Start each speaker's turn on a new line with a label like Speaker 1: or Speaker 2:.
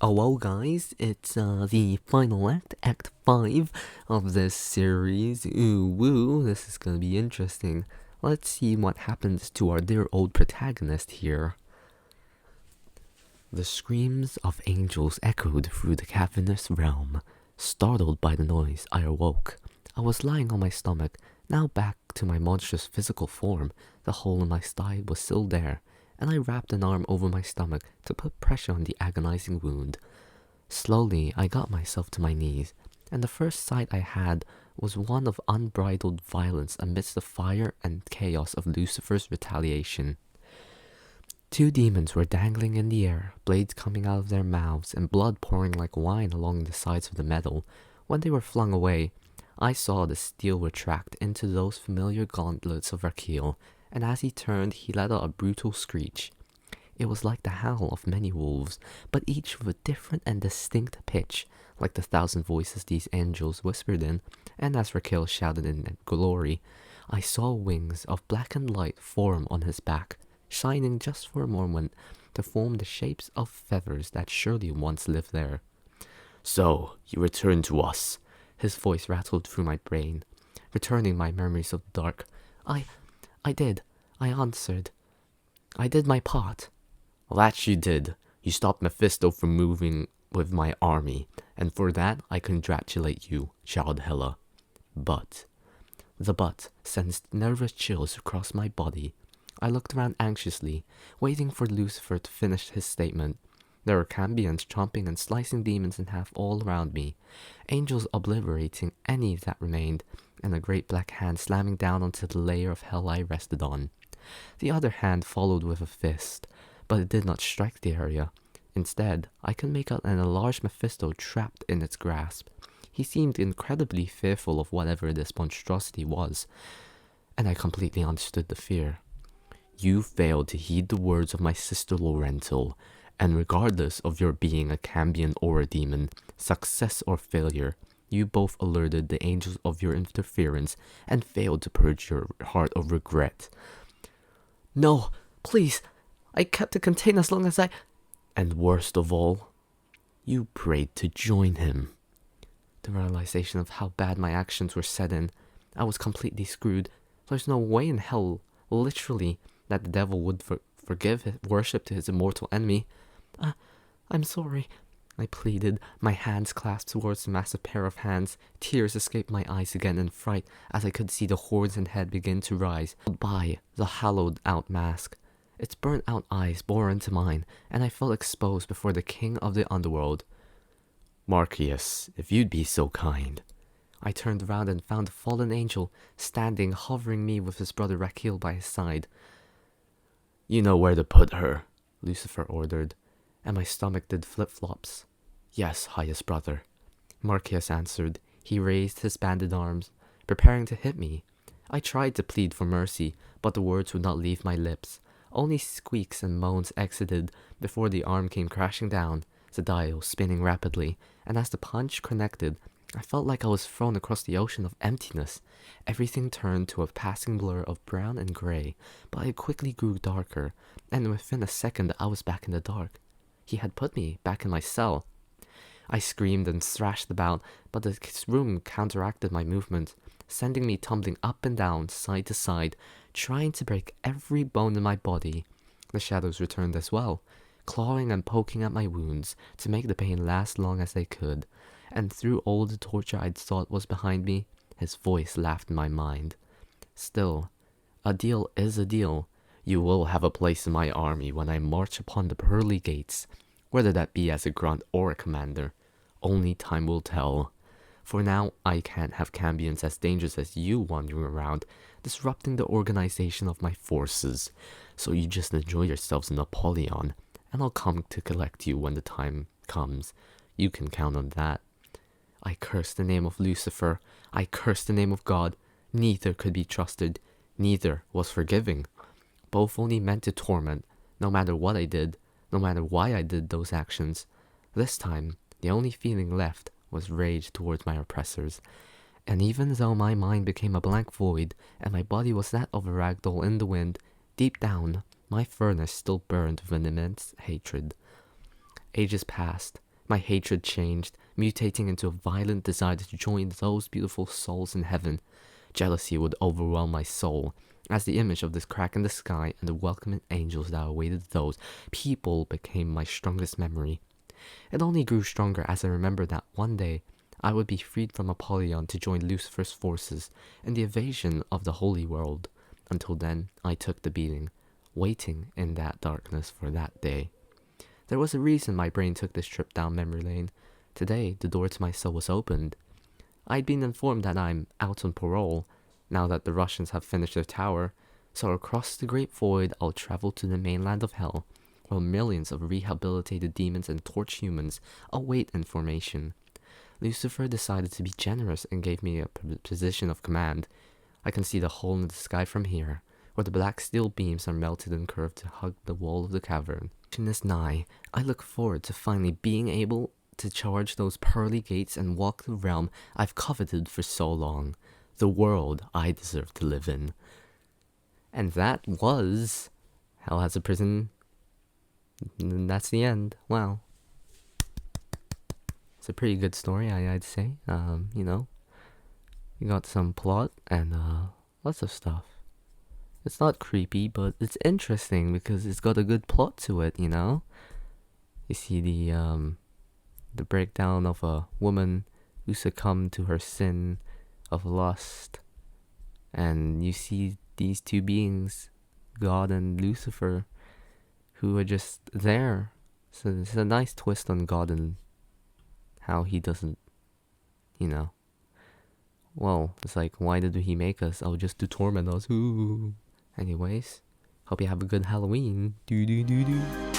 Speaker 1: Oh well, guys, it's the final act, Act 5 of this series. Ooh woo, this is gonna be interesting. Let's see what happens to our dear old protagonist here. The screams of angels echoed through the cavernous realm. Startled by the noise, I awoke. I was lying on my stomach, now back to my monstrous physical form. The hole in my side was still there, and I wrapped an arm over my stomach to put pressure on the agonizing wound. Slowly, I got myself to my knees, and the first sight I had was one of unbridled violence amidst the fire and chaos of Lucifer's retaliation. Two demons were dangling in the air, blades coming out of their mouths and blood pouring like wine along the sides of the metal. When they were flung away, I saw the steel retract into those familiar gauntlets of Rakiel, and as he turned, he let out a brutal screech. It was like the howl of many wolves, but each with a different and distinct pitch, like the thousand voices these angels whispered in, and as Raquel shouted in glory, I saw wings of blackened light form on his back, shining just for a moment to form the shapes of feathers that surely once lived there. So, you return to us. His voice rattled through my brain, returning my memories of the dark. I did. I answered. I did my part. That you did. You stopped Mephisto from moving with my army, and for that I congratulate you, child Hela. But the but sensed nervous chills across my body. I looked around anxiously, waiting for Lucifer to finish his statement. There were Cambions chomping and slicing demons in half all around me, angels obliterating any that remained, and a great black hand slamming down onto the layer of hell I rested on. The other hand followed with a fist, but it did not strike the area. Instead, I could make out an enlarged Mephisto trapped in its grasp. He seemed incredibly fearful of whatever this monstrosity was, and I completely understood the fear. You failed to heed the words of my sister Laurentil, and regardless of your being a Cambion or a demon, success or failure, you both alerted the angels of your interference and failed to purge your heart of regret. No, please, I kept it contained as long as I... And worst of all, you prayed to join him. The realization of how bad my actions were set in, I was completely screwed. There's no way in hell, literally, that the devil would forgive his worship to his immortal enemy. I'm sorry, I pleaded, my hands clasped towards the massive pair of hands. Tears escaped my eyes again in fright as I could see the horns and head begin to rise, by the hollowed-out mask. Its burnt-out eyes bore into mine, and I felt exposed before the king of the underworld. Marcius, if you'd be so kind. I turned around and found the fallen angel standing, hovering me with his brother Rakiel by his side. You know where to put her, Lucifer ordered, and my stomach did flip-flops. Yes, highest brother, Marcius answered. He raised his banded arms, preparing to hit me. I tried to plead for mercy, but the words would not leave my lips. Only squeaks and moans exited before the arm came crashing down, the dial spinning rapidly, and as the punch connected, I felt like I was thrown across the ocean of emptiness. Everything turned to a passing blur of brown and grey, but it quickly grew darker, and within a second I was back in the dark. He had put me back in my cell. I screamed and thrashed about, but the room counteracted my movement, sending me tumbling up and down, side to side, trying to break every bone in my body. The shadows returned as well, clawing and poking at my wounds to make the pain last long as they could, and through all the torture I'd thought was behind me, his voice laughed in my mind. Still, a deal is a deal. You will have a place in my army when I march upon the pearly gates, whether that be as a grunt or a commander. Only time will tell. For now, I can't have Cambions as dangerous as you wandering around, disrupting the organization of my forces. So you just enjoy yourselves in Apollyon, and I'll come to collect you when the time comes. You can count on that. I cursed the name of Lucifer. I cursed the name of God. Neither could be trusted. Neither was forgiving. Both only meant to torment, no matter what I did, no matter why I did those actions. This time, the only feeling left was rage towards my oppressors, and even though my mind became a blank void, and my body was that of a ragdoll in the wind, deep down, my furnace still burned with an immense hatred. Ages passed, My hatred changed, mutating into a violent desire to join those beautiful souls in heaven. Jealousy would overwhelm my soul, as the image of this crack in the sky and the welcoming angels that awaited those people became my strongest memory. It only grew stronger as I remembered that one day I would be freed from Apollyon to join Lucifer's forces in the invasion of the holy world. Until then, I took the beating, waiting in that darkness for that day. There was a reason my brain took this trip down memory lane. Today, the door to my soul was opened. I'd been informed that I'm out on parole, now that the Russians have finished their tower, so across the great void I'll travel to the mainland of hell, where millions of rehabilitated demons and torch humans await information. Lucifer decided to be generous and gave me a position of command. I can see the hole in the sky from here, where the black steel beams are melted and curved to hug the wall of the cavern. Is nigh. I look forward to finally being able to charge those pearly gates and walk the realm I've coveted for so long. The world I deserve to live in. And that was Hell Has a Prison. And that's the end. Wow. It's a pretty good story, I'd say. You got some plot and lots of stuff. It's not creepy, but it's interesting because it's got a good plot to it, you know? You see the breakdown of a woman who succumbed to her sin of lust. And you see these two beings, God and Lucifer, who are just there. So it's a nice twist on God and how he doesn't, well, it's like, why did he make us? Oh, just to torment us. Ooh. Anyways, hope you have a good Halloween. Do do do do.